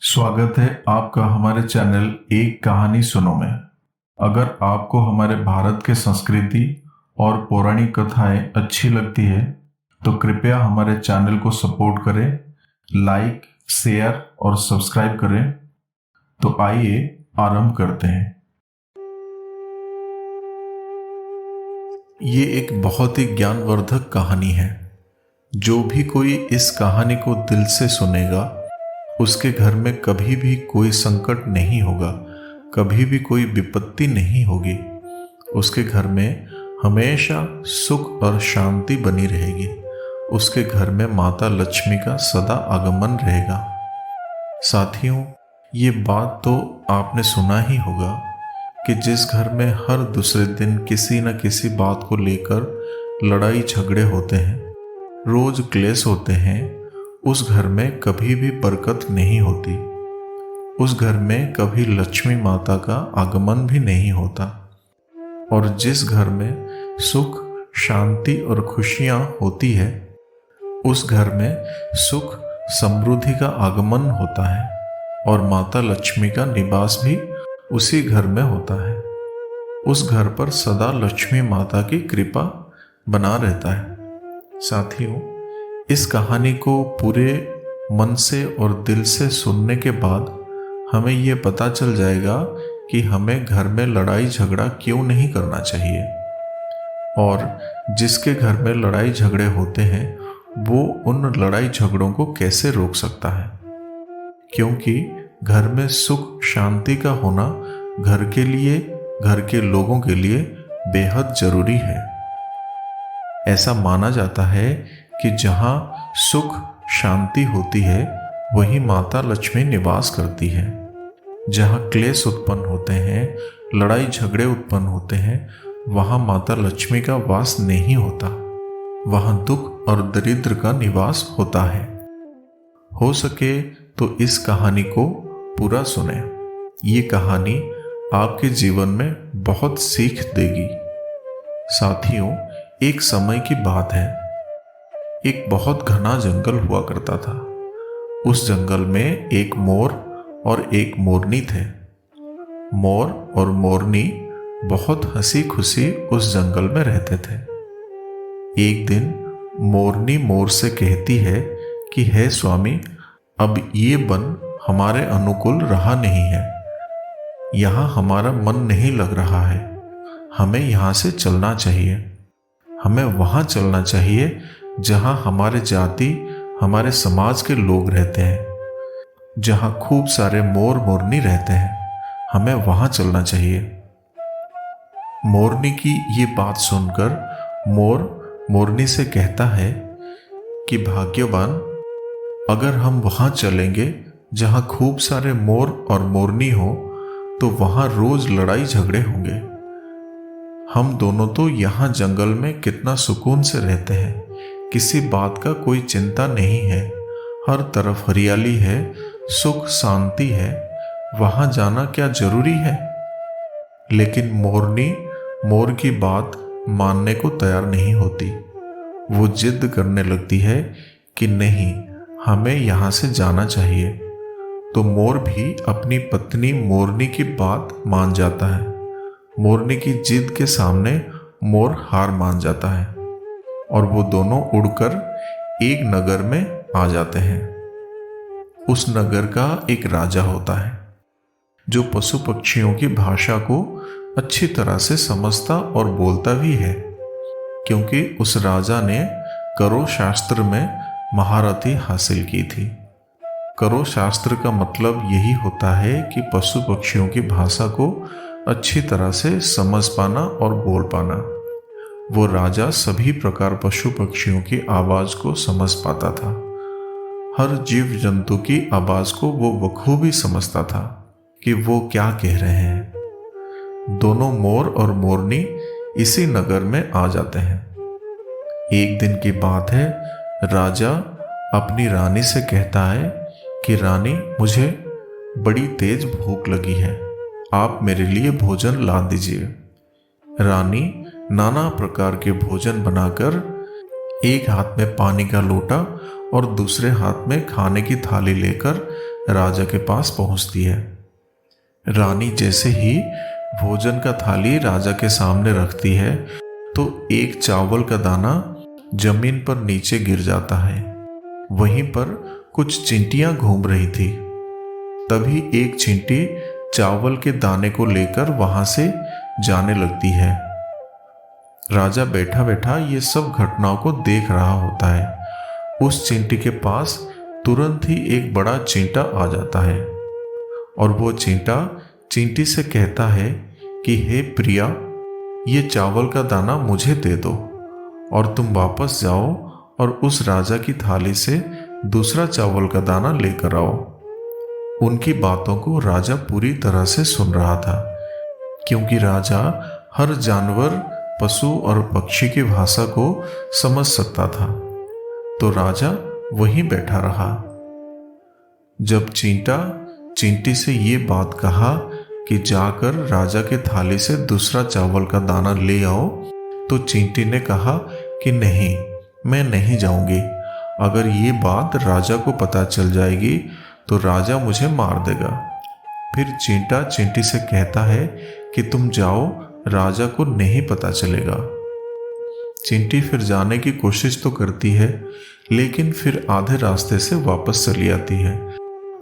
स्वागत है आपका हमारे चैनल एक कहानी सुनो में। अगर आपको हमारे भारत के संस्कृति और पौराणिक कथाएं अच्छी लगती है तो कृपया हमारे चैनल को सपोर्ट करें, लाइक, शेयर और सब्सक्राइब करें। तो आइए आरंभ करते हैं। ये एक बहुत ही ज्ञानवर्धक कहानी है। जो भी कोई इस कहानी को दिल से सुनेगा उसके घर में कभी भी कोई संकट नहीं होगा, कभी भी कोई विपत्ति नहीं होगी। उसके घर में हमेशा सुख और शांति बनी रहेगी। उसके घर में माता लक्ष्मी का सदा आगमन रहेगा। साथियों, ये बात तो आपने सुना ही होगा कि जिस घर में हर दूसरे दिन किसी न किसी बात को लेकर लड़ाई झगड़े होते हैं, रोज क्लेश होते हैं, उस घर में कभी भी बरकत नहीं होती। उस घर में कभी लक्ष्मी माता का आगमन भी नहीं होता। और जिस घर में सुख, शांति और खुशियां होती है, उस घर में सुख, समृद्धि का आगमन होता है और माता लक्ष्मी का निवास भी उसी घर में होता है। उस घर पर सदा लक्ष्मी माता की कृपा बना रहता है। साथियों, इस कहानी को पूरे मन से और दिल से सुनने के बाद हमें ये पता चल जाएगा कि हमें घर में लड़ाई झगड़ा क्यों नहीं करना चाहिए, और जिसके घर में लड़ाई झगड़े होते हैं वो उन लड़ाई झगड़ों को कैसे रोक सकता है। क्योंकि घर में सुख शांति का होना घर के लिए, घर के लोगों के लिए बेहद जरूरी है। ऐसा माना जाता है कि जहाँ सुख शांति होती है वहीं माता लक्ष्मी निवास करती है। जहाँ क्लेश उत्पन्न होते हैं, लड़ाई झगड़े उत्पन्न होते हैं, वहाँ माता लक्ष्मी का वास नहीं होता। वहाँ दुख और दरिद्र का निवास होता है। हो सके तो इस कहानी को पूरा सुने। ये कहानी आपके जीवन में बहुत सीख देगी। साथियों, एक समय की बात है। एक बहुत घना जंगल हुआ करता था। उस जंगल में एक मोर और एक मोरनी थे। मोर और मोरनी बहुत हंसी खुशी उस जंगल में रहते थे। एक दिन मोरनी मोर से कहती है कि हे स्वामी, अब ये वन हमारे अनुकूल रहा नहीं है। यहाँ हमारा मन नहीं लग रहा है। हमें यहाँ से चलना चाहिए। हमें वहाँ चलना चाहिए जहाँ हमारे जाति, हमारे समाज के लोग रहते हैं, जहाँ खूब सारे मोर मोरनी रहते हैं। हमें वहाँ चलना चाहिए। मोरनी की ये बात सुनकर मोर मोरनी से कहता है कि भाग्यवान, अगर हम वहाँ चलेंगे जहाँ खूब सारे मोर और मोरनी हो तो वहाँ रोज लड़ाई झगड़े होंगे। हम दोनों तो यहाँ जंगल में कितना सुकून से रहते हैं, किसी बात का कोई चिंता नहीं है, हर तरफ हरियाली है, सुख शांति है। वहां जाना क्या जरूरी है? लेकिन मोरनी मोर की बात मानने को तैयार नहीं होती। वो जिद करने लगती है कि नहीं, हमें यहाँ से जाना चाहिए। तो मोर भी अपनी पत्नी मोरनी की बात मान जाता है। मोरनी की जिद के सामने मोर हार मान जाता है और वो दोनों उड़कर एक नगर में आ जाते हैं। उस नगर का एक राजा होता है जो पशु पक्षियों की भाषा को अच्छी तरह से समझता और बोलता भी है, क्योंकि उस राजा ने करो शास्त्र में महारथी हासिल की थी। करो शास्त्र का मतलब यही होता है कि पशु पक्षियों की भाषा को अच्छी तरह से समझ पाना और बोल पाना। वो राजा सभी प्रकार पशु पक्षियों की आवाज को समझ पाता था। हर जीव जंतु की आवाज को वो बखूबी समझता था कि वो क्या कह रहे हैं। दोनों मोर और मोरनी इसी नगर में आ जाते हैं। एक दिन की बात है। राजा अपनी रानी से कहता है कि रानी, मुझे बड़ी तेज भूख लगी है, आप मेरे लिए भोजन ला दीजिए। रानी नाना प्रकार के भोजन बनाकर एक हाथ में पानी का लोटा और दूसरे हाथ में खाने की थाली लेकर राजा के पास पहुंचती है। रानी जैसे ही भोजन का थाली राजा के सामने रखती है तो एक चावल का दाना जमीन पर नीचे गिर जाता है। वहीं पर कुछ चींटियां घूम रही थी। तभी एक चींटी चावल के दाने को लेकर वहां से जाने लगती है। राजा बैठा बैठा ये सब घटनाओं को देख रहा होता है। उस चींटी के पास तुरंत ही एक बड़ा चींटा आ जाता है और वो चींटा चींटी से कहता है कि हे प्रिया, ये चावल का दाना मुझे दे दो और तुम वापस जाओ और उस राजा की थाली से दूसरा चावल का दाना लेकर आओ। उनकी बातों को राजा पूरी तरह से सुन रहा था, क्योंकि राजा हर जानवर, पशु और पक्षी की भाषा को समझ सकता था। तो राजा वहीं बैठा रहा। जब चींटा चींटी से ये बात कहा कि जाकर राजा के थाली से दूसरा चावल का दाना ले आओ, तो चींटी ने कहा कि नहीं, मैं नहीं जाऊंगी। अगर ये बात राजा को पता चल जाएगी तो राजा मुझे मार देगा। फिर चींटा चींटी से कहता है कि तुम जाओ, राजा को नहीं पता चलेगा। चींटी फिर जाने की कोशिश तो करती है, लेकिन फिर आधे रास्ते से वापस चली आती है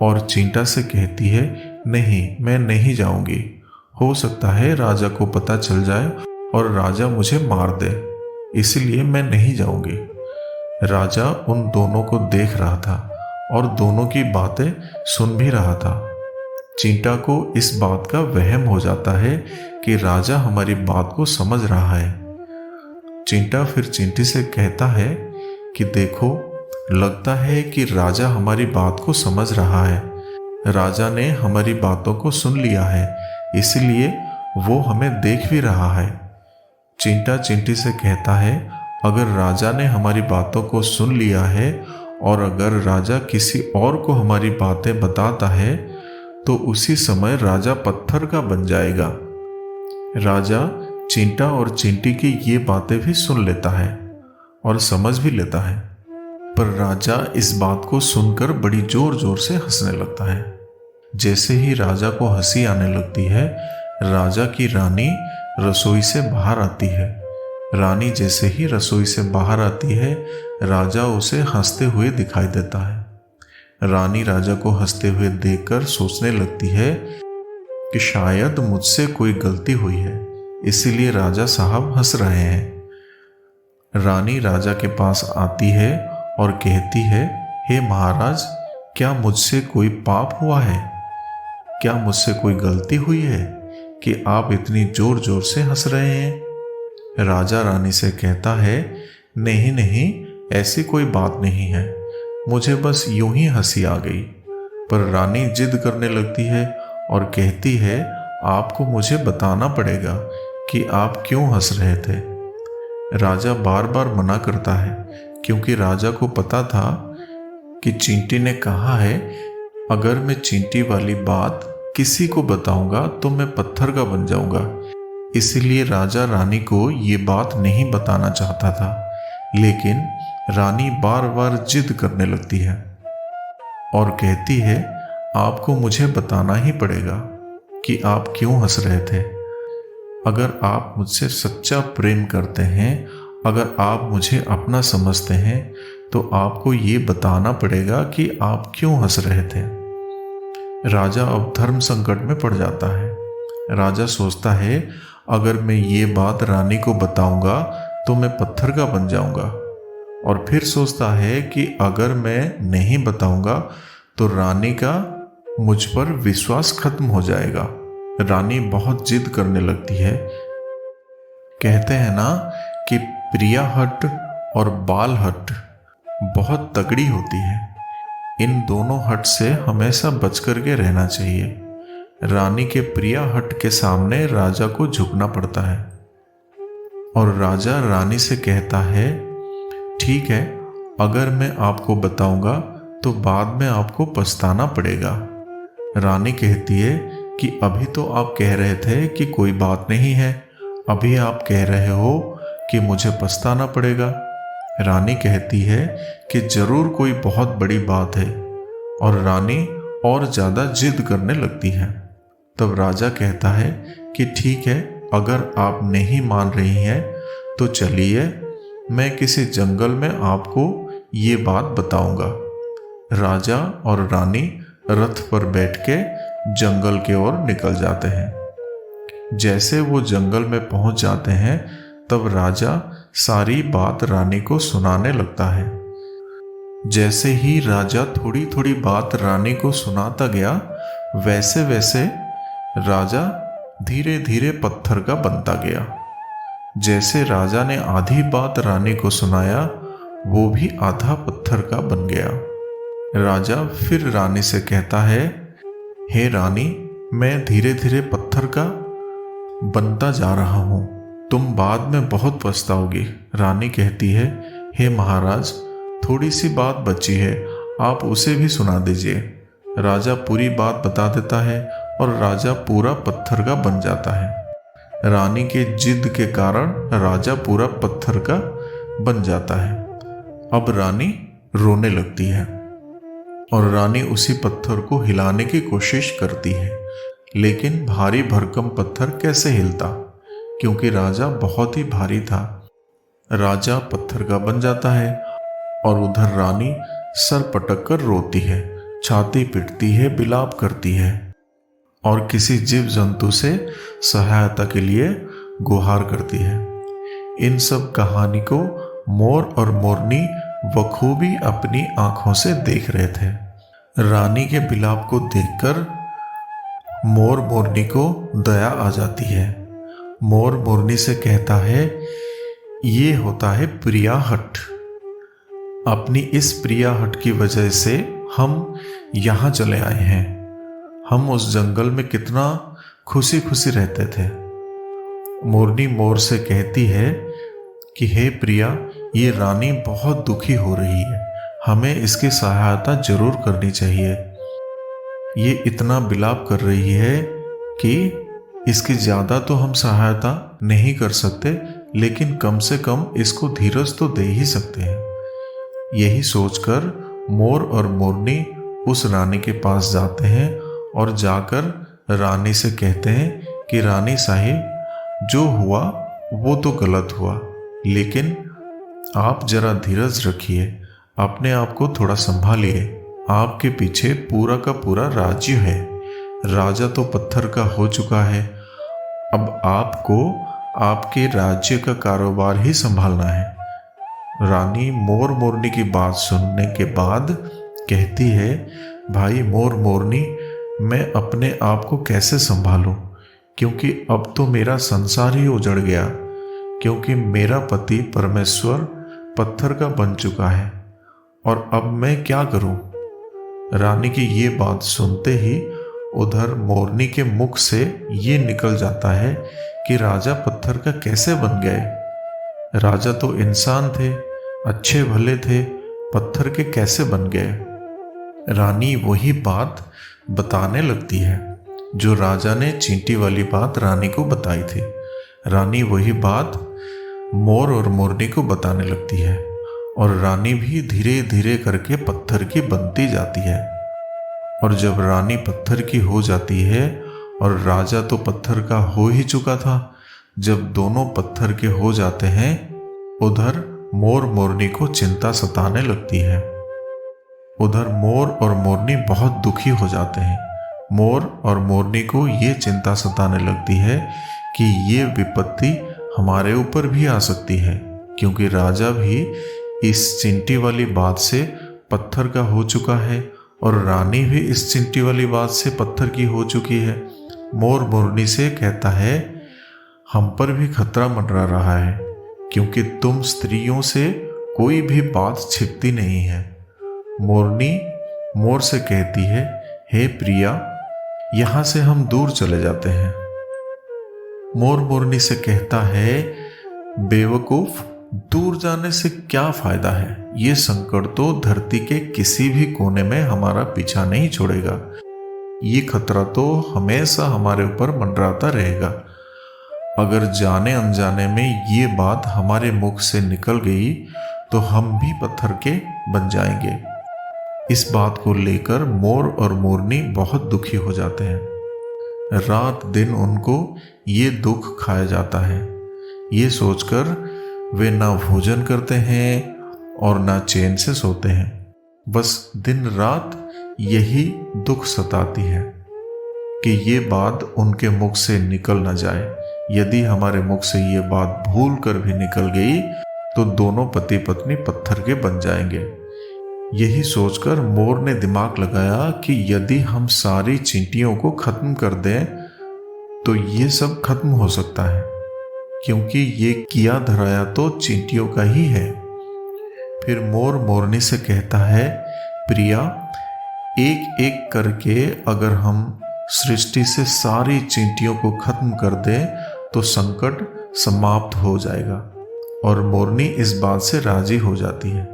और चींटा से कहती है, नहीं, मैं नहीं जाऊंगी। हो सकता है राजा को पता चल जाए और राजा मुझे मार दे, इसलिए मैं नहीं जाऊंगी। राजा उन दोनों को देख रहा था और दोनों की बातें सुन भी रहा था। चींटा को इस बात का वहम हो जाता है कि राजा हमारी बात को समझ रहा है। चींटा फिर चींटी से कहता है कि देखो, लगता है कि राजा हमारी बात को समझ रहा है। राजा ने हमारी बातों को सुन लिया है, इसलिए वो हमें देख भी रहा है। चींटा चींटी से कहता है, अगर राजा ने हमारी बातों को सुन लिया है और अगर राजा किसी और को हमारी बातें बताता है तो उसी समय राजा पत्थर का बन जाएगा। राजा चींटा और चींटी की ये बातें भी सुन लेता है और समझ भी लेता है, पर राजा इस बात को सुनकर बड़ी जोर जोर से हंसने लगता है। जैसे ही राजा को हंसी आने लगती है, राजा की रानी रसोई से बाहर आती है। रानी जैसे ही रसोई से बाहर आती है, राजा उसे हंसते हुए दिखाई देता है। रानी राजा को हंसते हुए देखकर सोचने लगती है कि शायद मुझसे कोई गलती हुई है, इसीलिए राजा साहब हंस रहे हैं। रानी राजा के पास आती है और कहती है, हे महाराज, क्या मुझसे कोई पाप हुआ है? क्या मुझसे कोई गलती हुई है कि आप इतनी जोर जोर से हंस रहे हैं? राजा रानी से कहता है, नहीं नहीं, ऐसी कोई बात नहीं है, मुझे बस यूं ही हंसी आ गई। पर रानी जिद करने लगती है और कहती है, आपको मुझे बताना पड़ेगा कि आप क्यों हंस रहे थे। राजा बार बार मना करता है, क्योंकि राजा को पता था कि चींटी ने कहा है, अगर मैं चींटी वाली बात किसी को बताऊंगा तो मैं पत्थर का बन जाऊंगा। इसीलिए राजा रानी को ये बात नहीं बताना चाहता था, लेकिन रानी बार बार जिद करने लगती है और कहती है, आपको मुझे बताना ही पड़ेगा कि आप क्यों हंस रहे थे। अगर आप मुझसे सच्चा प्रेम करते हैं, अगर आप मुझे अपना समझते हैं, तो आपको ये बताना पड़ेगा कि आप क्यों हंस रहे थे। राजा अब धर्म संकट में पड़ जाता है। राजा सोचता है, अगर मैं ये बात रानी को बताऊंगा तो मैं पत्थर का बन जाऊंगा, और फिर सोचता है कि अगर मैं नहीं बताऊंगा तो रानी का मुझ पर विश्वास खत्म हो जाएगा। रानी बहुत जिद करने लगती है। कहते हैं ना कि प्रिया हट और बाल हट बहुत तगड़ी होती है। इन दोनों हट से हमेशा बच करके रहना चाहिए। रानी के प्रिया हट के सामने राजा को झुकना पड़ता है और राजा रानी से कहता है, ठीक है, अगर मैं आपको बताऊंगा तो बाद में आपको पछताना पड़ेगा। रानी कहती है कि अभी तो आप कह रहे थे कि कोई बात नहीं है, अभी आप कह रहे हो कि मुझे पछताना पड़ेगा। रानी कहती है कि जरूर कोई बहुत बड़ी बात है, और रानी और ज़्यादा जिद करने लगती है। तब राजा कहता है कि ठीक है, अगर आप नहीं मान रही हैं तो चलिए, मैं किसी जंगल में आपको ये बात बताऊंगा। राजा और रानी रथ पर बैठ के जंगल की ओर निकल जाते हैं। जैसे वो जंगल में पहुंच जाते हैं तब राजा सारी बात रानी को सुनाने लगता है। जैसे ही राजा थोड़ी थोड़ी बात रानी को सुनाता गया, वैसे वैसे राजा धीरे धीरे पत्थर का बनता गया। जैसे राजा ने आधी बात रानी को सुनाया, वो भी आधा पत्थर का बन गया। राजा फिर रानी से कहता है, हे रानी, मैं धीरे धीरे पत्थर का बनता जा रहा हूँ, तुम बाद में बहुत पछताओगी। रानी कहती है, हे महाराज, थोड़ी सी बात बची है, आप उसे भी सुना दीजिए। राजा पूरी बात बता देता है और राजा पूरा पत्थर का बन जाता है। रानी के जिद के कारण राजा पूरा पत्थर का बन जाता है। अब रानी रोने लगती है और रानी उसी पत्थर को हिलाने की कोशिश करती है, लेकिन भारी भरकम पत्थर कैसे हिलता, क्योंकि राजा बहुत ही भारी था। राजा पत्थर का बन जाता है और उधर रानी सर पटक कर रोती है, छाती पीटती है, बिलाप करती है और किसी जीव जंतु से सहायता के लिए गुहार करती है। इन सब कहानी को मोर और मोरनी बखूबी अपनी आंखों से देख रहे थे। रानी के बिलाप को देखकर मोर मोरनी को दया आ जाती है। मोर मोरनी से कहता है, ये होता है प्रियाहट। अपनी इस प्रियाहट की वजह से हम यहाँ चले आए हैं। हम उस जंगल में कितना खुशी खुशी रहते थे। मोरनी मोर से कहती है कि हे प्रिया, ये रानी बहुत दुखी हो रही है, हमें इसकी सहायता जरूर करनी चाहिए। ये इतना बिलाप कर रही है कि इसकी ज़्यादा तो हम सहायता नहीं कर सकते, लेकिन कम से कम इसको धीरज तो दे ही सकते हैं। यही सोचकर मोर और मोरनी उस रानी के पास जाते हैं और जाकर रानी से कहते हैं कि रानी साहिब, जो हुआ वो तो गलत हुआ, लेकिन आप जरा धीरज रखिए, अपने आप को थोड़ा संभालिए। आपके पीछे पूरा का पूरा राज्य है, राजा तो पत्थर का हो चुका है, अब आपको आपके राज्य का कारोबार ही संभालना है। रानी मोर मोरनी की बात सुनने के बाद कहती है, भाई मोर मोरनी, मैं अपने आप को कैसे संभालूं, क्योंकि अब तो मेरा संसार ही उजड़ गया, क्योंकि मेरा पति परमेश्वर पत्थर का बन चुका है और अब मैं क्या करूं। रानी की ये बात सुनते ही उधर मोरनी के मुख से ये निकल जाता है कि राजा पत्थर का कैसे बन गए। राजा तो इंसान थे, अच्छे भले थे, पत्थर के कैसे बन गए। रानी वही बात बताने लगती है जो राजा ने चींटी वाली बात रानी को बताई थी। रानी वही बात मोर और मोरनी को बताने लगती है और रानी भी धीरे धीरे करके पत्थर की बनती जाती है। और जब रानी पत्थर की हो जाती है और राजा तो पत्थर का हो ही चुका था, जब दोनों पत्थर के हो जाते हैं, उधर मोर मोरनी को चिंता सताने लगती है। उधर मोर और मोरनी बहुत दुखी हो जाते हैं। मोर और मोरनी को ये चिंता सताने लगती है कि ये विपत्ति हमारे ऊपर भी आ सकती है, क्योंकि राजा भी इस चिंटी वाली बात से पत्थर का हो चुका है और रानी भी इस चिंटी वाली बात से पत्थर की हो चुकी है। मोर मोरनी से कहता है, हम पर भी खतरा मंडरा रहा है, क्योंकि तुम स्त्रियों से कोई भी बात छिपती नहीं है। मोरनी मोर से कहती है, हे प्रिया, यहाँ से हम दूर चले जाते हैं। मोर मोरनी से कहता है, बेवकूफ, दूर जाने से क्या फायदा है, ये संकट तो धरती के किसी भी कोने में हमारा पीछा नहीं छोड़ेगा, ये खतरा तो हमेशा हमारे ऊपर मंडराता रहेगा। अगर जाने अनजाने में ये बात हमारे मुख से निकल गई तो हम भी पत्थर के बन जाएंगे। इस बात को लेकर मोर और मोरनी बहुत दुखी हो जाते हैं। रात दिन उनको ये दुख खाया जाता है। ये सोचकर वे ना भोजन करते हैं और ना चैन से सोते हैं। बस दिन रात यही दुख सताती है कि ये बात उनके मुख से निकल न जाए। यदि हमारे मुख से ये बात भूल कर भी निकल गई तो दोनों पति पत्नी पत्थर के बन जाएंगे। यही सोचकर मोर ने दिमाग लगाया कि यदि हम सारी चींटियों को खत्म कर दें तो ये सब खत्म हो सकता है, क्योंकि ये किया धराया तो चींटियों का ही है। फिर मोर मोरनी से कहता है, प्रिया, एक एक करके अगर हम सृष्टि से सारी चींटियों को खत्म कर दें तो संकट समाप्त हो जाएगा। और मोरनी इस बात से राजी हो जाती है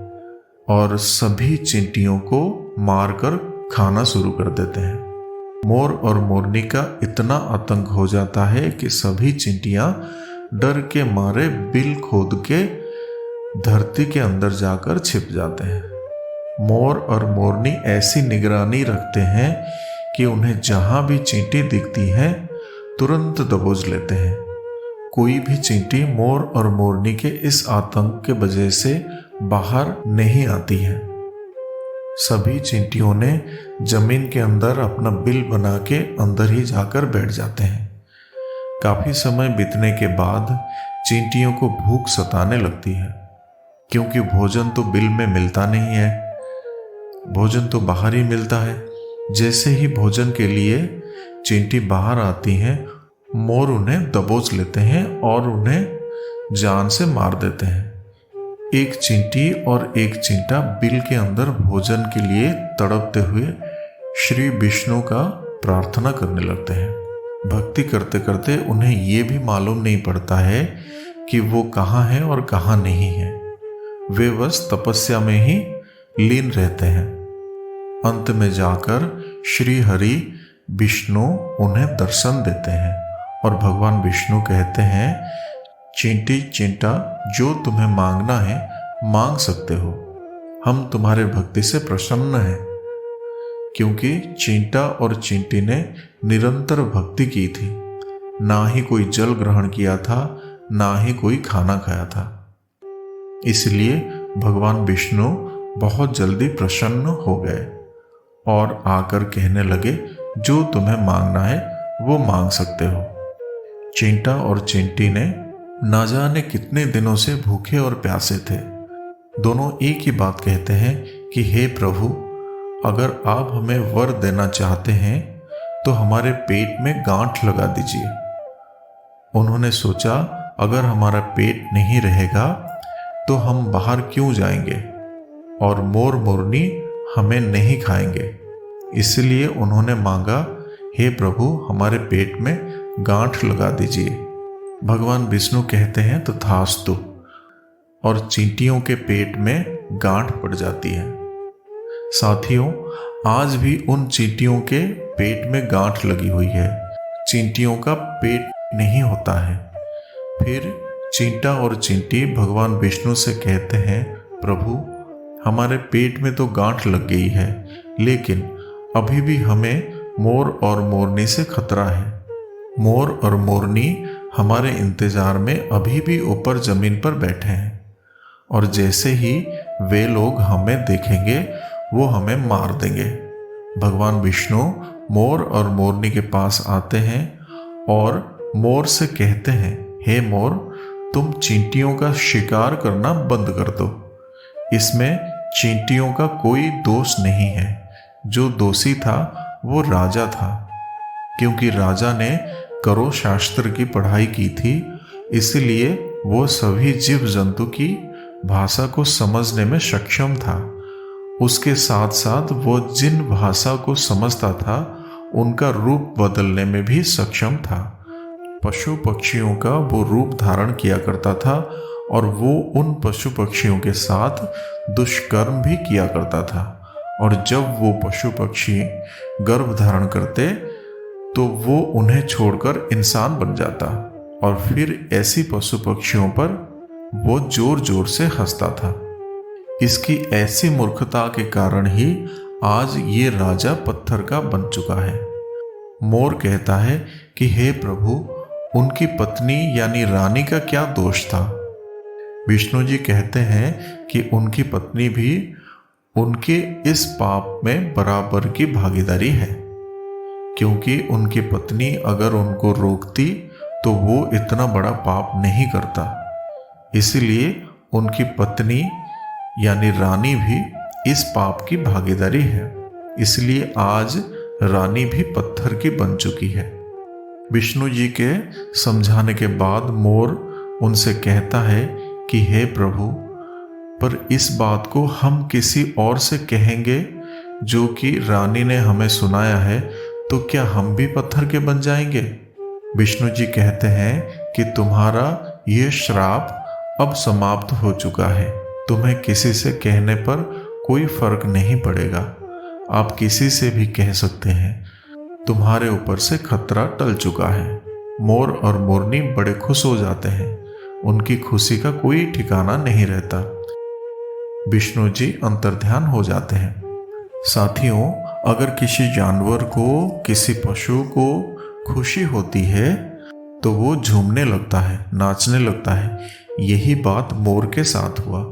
और सभी चींटियों को मारकर खाना शुरू कर देते हैं। मोर और मोरनी का इतना आतंक हो जाता है कि सभी चींटियां डर के मारे बिल खोद के धरती के अंदर जाकर छिप जाते हैं। मोर और मोरनी ऐसी निगरानी रखते हैं कि उन्हें जहां भी चींटी दिखती है तुरंत दबोच लेते हैं। कोई भी चींटी मोर और मोरनी के इस आतंक के वजह से बाहर नहीं आती है। सभी चींटियों ने जमीन के अंदर अपना बिल बना के अंदर ही जाकर बैठ जाते हैं। काफी समय बीतने के बाद चींटियों को भूख सताने लगती है, क्योंकि भोजन तो बिल में मिलता नहीं है, भोजन तो बाहर ही मिलता है। जैसे ही भोजन के लिए चींटी बाहर आती हैं, मोर उन्हें दबोच लेते हैं और उन्हें जान से मार देते हैं। एक चींटी और एक चींटा बिल के अंदर भोजन के लिए तड़पते हुए श्री विष्णु का प्रार्थना करने लगते हैं। भक्ति करते करते उन्हें ये भी मालूम नहीं पड़ता है कि वो कहाँ है और कहाँ नहीं है। वे बस तपस्या में ही लीन रहते हैं। अंत में जाकर श्री हरि विष्णु उन्हें दर्शन देते हैं और भगवान विष्णु कहते हैं, चींटी चींटा, जो तुम्हें मांगना है मांग सकते हो। हम तुम्हारे भक्ति से प्रसन्न हैं, क्योंकि चींटा और चींटी ने निरंतर भक्ति की थी। ना ही कोई जल ग्रहण किया था, ना ही कोई खाना खाया था। इसलिए भगवान विष्णु बहुत जल्दी प्रसन्न हो गए और आकर कहने लगे, जो तुम्हें मांगना है वो मांग सकते हो। चींटा और चींटी ने ना जाने कितने दिनों से भूखे और प्यासे थे। दोनों एक ही बात कहते हैं कि हे प्रभु, अगर आप हमें वर देना चाहते हैं तो हमारे पेट में गांठ लगा दीजिए। उन्होंने सोचा, अगर हमारा पेट नहीं रहेगा तो हम बाहर क्यों जाएंगे और मोर मोरनी हमें नहीं खाएंगे। इसलिए उन्होंने मांगा, हे प्रभु, हमारे पेट में गांठ लगा दीजिए। भगवान विष्णु कहते हैं तथास्तु, और चींटियों के पेट में गांठ पड़ जाती है। साथियों, आज भी उन चींटियों के पेट में गांठ लगी हुई है। चींटियों का पेट नहीं होता है। फिर चींटा और चींटी भगवान विष्णु से कहते हैं, प्रभु, हमारे पेट में तो गांठ लग गई है, लेकिन अभी भी हमें मोर और मोरनी से खतरा है। मोर और मोरनी हमारे इंतजार में अभी भी ऊपर जमीन पर बैठे हैं, और जैसे ही वे लोग हमें देखेंगे वो हमें मार देंगे। भगवान विष्णु मोर और मोरनी के पास आते हैं और मोर से कहते हैं, हे मोर, तुम चींटियों का शिकार करना बंद कर दो। इसमें चींटियों का कोई दोष नहीं है। जो दोषी था वो राजा था, क्योंकि राजा ने करो शास्त्र की पढ़ाई की थी, इसलिए वो सभी जीव जंतु की भाषा को समझने में सक्षम था। उसके साथ साथ वो जिन भाषा को समझता था उनका रूप बदलने में भी सक्षम था। पशु पक्षियों का वो रूप धारण किया करता था और वो उन पशु पक्षियों के साथ दुष्कर्म भी किया करता था। और जब वो पशु पक्षी गर्भ धारण करते तो वो उन्हें छोड़कर इंसान बन जाता और फिर ऐसी पशु पक्षियों पर वो जोर जोर से हंसता था। इसकी ऐसी मूर्खता के कारण ही आज ये राजा पत्थर का बन चुका है। मोर कहता है कि हे प्रभु, उनकी पत्नी यानी रानी का क्या दोष था? विष्णु जी कहते हैं कि उनकी पत्नी भी उनके इस पाप में बराबर की भागीदारी है, क्योंकि उनकी पत्नी अगर उनको रोकती तो वो इतना बड़ा पाप नहीं करता। इसलिए उनकी पत्नी यानी रानी भी इस पाप की भागीदारी है। इसलिए आज रानी भी पत्थर की बन चुकी है। विष्णु जी के समझाने के बाद मोर उनसे कहता है कि हे प्रभु, पर इस बात को हम किसी और से कहेंगे जो कि रानी ने हमें सुनाया है, तो क्या हम भी पत्थर के बन जाएंगे? विष्णु जी कहते हैं कि तुम्हारा ये श्राप अब समाप्त हो चुका है। तुम्हें किसी से कहने पर कोई फर्क नहीं पड़ेगा। आप किसी से भी कह सकते हैं। तुम्हारे ऊपर से खतरा टल चुका है। मोर और मोरनी बड़े खुश हो जाते हैं। उनकी खुशी का कोई ठिकाना नहीं रहता। विष्णु जी अंतर्ध्यान हो जाते हैं। साथियों, अगर किसी जानवर को, किसी पशु को खुशी होती है तो वो झूमने लगता है, नाचने लगता है। यही बात मोर के साथ हुआ।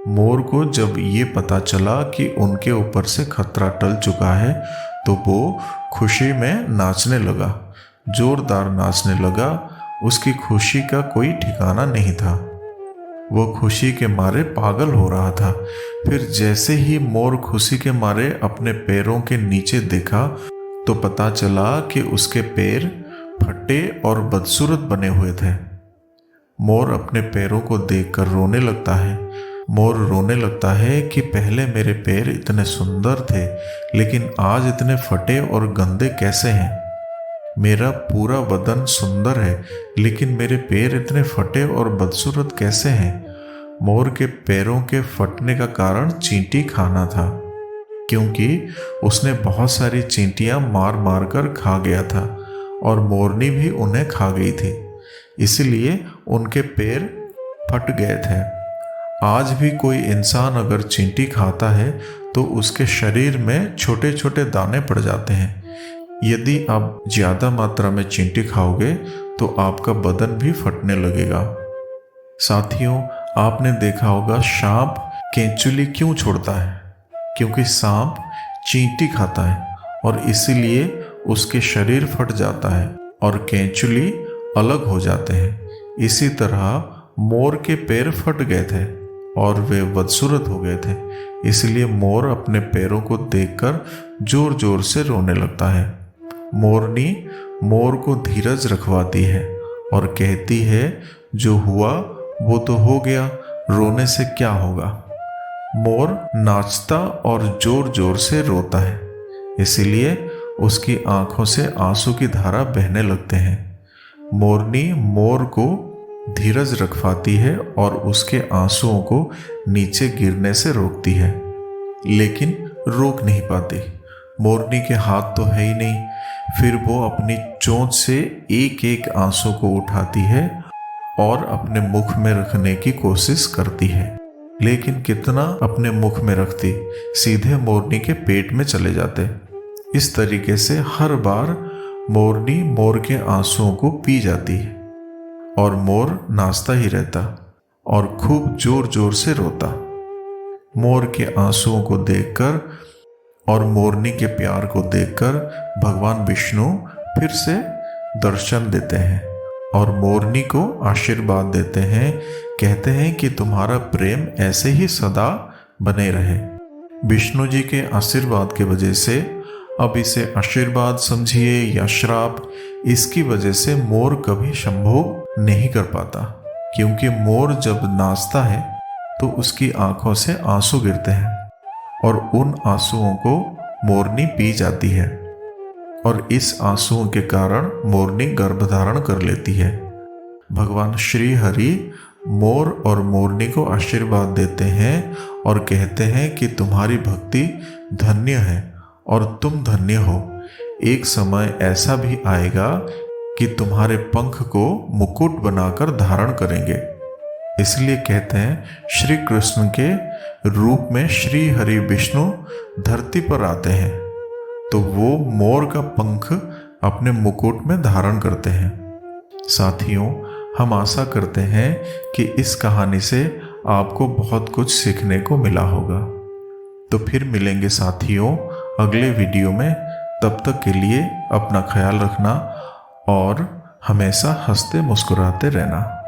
मोर को जब ये पता चला कि उनके ऊपर से खतरा टल चुका है तो वो खुशी में नाचने लगा, जोरदार नाचने लगा। उसकी खुशी का कोई ठिकाना नहीं था। वो खुशी के मारे पागल हो रहा था। फिर जैसे ही मोर खुशी के मारे अपने पैरों के नीचे देखा तो पता चला कि उसके पैर फटे और बदसूरत बने हुए थे। मोर अपने पैरों को देखकर रोने लगता है। मोर रोने लगता है कि पहले मेरे पैर इतने सुंदर थे, लेकिन आज इतने फटे और गंदे कैसे हैं? मेरा पूरा बदन सुंदर है, लेकिन मेरे पैर इतने फटे और बदसूरत कैसे हैं? मोर के पैरों के फटने का कारण चींटी खाना था, क्योंकि उसने बहुत सारी चींटियां मार मार कर खा गया था और मोरनी भी उन्हें खा गई थी। इसलिए उनके पैर फट गए थे। आज भी कोई इंसान अगर चींटी खाता है तो उसके शरीर में छोटे छोटे दाने पड़ जाते हैं। यदि आप ज़्यादा मात्रा में चींटी खाओगे तो आपका बदन भी फटने लगेगा। साथियों, आपने देखा होगा सांप केंचुली क्यों छोड़ता है? क्योंकि सांप चींटी खाता है और इसीलिए उसके शरीर फट जाता है और केंचुली अलग हो जाते हैं। इसी तरह मोर के पैर फट गए थे और वे बदसूरत हो गए थे। इसलिए मोर अपने पैरों को देखकर जोर जोर से रोने लगता है। मोरनी मोर को धीरज रखवाती है और कहती है, जो हुआ वो तो हो गया, रोने से क्या होगा। मोर नाचता और जोर जोर से रोता है, इसीलिए उसकी आंखों से आंसू की धारा बहने लगते हैं। मोरनी मोर को धीरज रखवाती है और उसके आंसुओं को नीचे गिरने से रोकती है, लेकिन रोक नहीं पाती। मोरनी के हाथ तो है ही नहीं। फिर वो अपनी चोंच से एक एक आंसू को उठाती है और अपने मुख में रखने की कोशिश करती है, लेकिन कितना अपने मुख में रखती, सीधे मोरनी के पेट में चले जाते। इस तरीके से हर बार मोरनी मोर के आंसुओं को पी जाती है और मोर नाचता ही रहता और खूब जोर जोर से रोता। मोर के आंसुओं को देखकर और मोरनी के प्यार को देखकर भगवान विष्णु फिर से दर्शन देते हैं और मोरनी को आशीर्वाद देते हैं। कहते हैं कि तुम्हारा प्रेम ऐसे ही सदा बने रहे। विष्णु जी के आशीर्वाद की वजह से, अब इसे आशीर्वाद समझिए या श्राप, इसकी वजह से मोर कभी संभोग नहीं कर पाता, क्योंकि मोर जब नाचता है तो उसकी आंखों से आंसू गिरते हैं और उन आंसुओं को मोरनी पी जाती है और इस आंसुओं के कारण मोरनी गर्भधारण कर लेती है। भगवान श्री हरि मोर और मोरनी को आशीर्वाद देते हैं और कहते हैं कि तुम्हारी भक्ति धन्य है और तुम धन्य हो। एक समय ऐसा भी आएगा कि तुम्हारे पंख को मुकुट बनाकर धारण करेंगे। इसलिए कहते हैं श्री कृष्ण के रूप में श्री हरि विष्णु धरती पर आते हैं तो वो मोर का पंख अपने मुकुट में धारण करते हैं। साथियों, हम आशा करते हैं कि इस कहानी से आपको बहुत कुछ सीखने को मिला होगा। तो फिर मिलेंगे साथियों अगले वीडियो में। तब तक के लिए अपना ख्याल रखना और हमेशा हंसते मुस्कुराते रहना।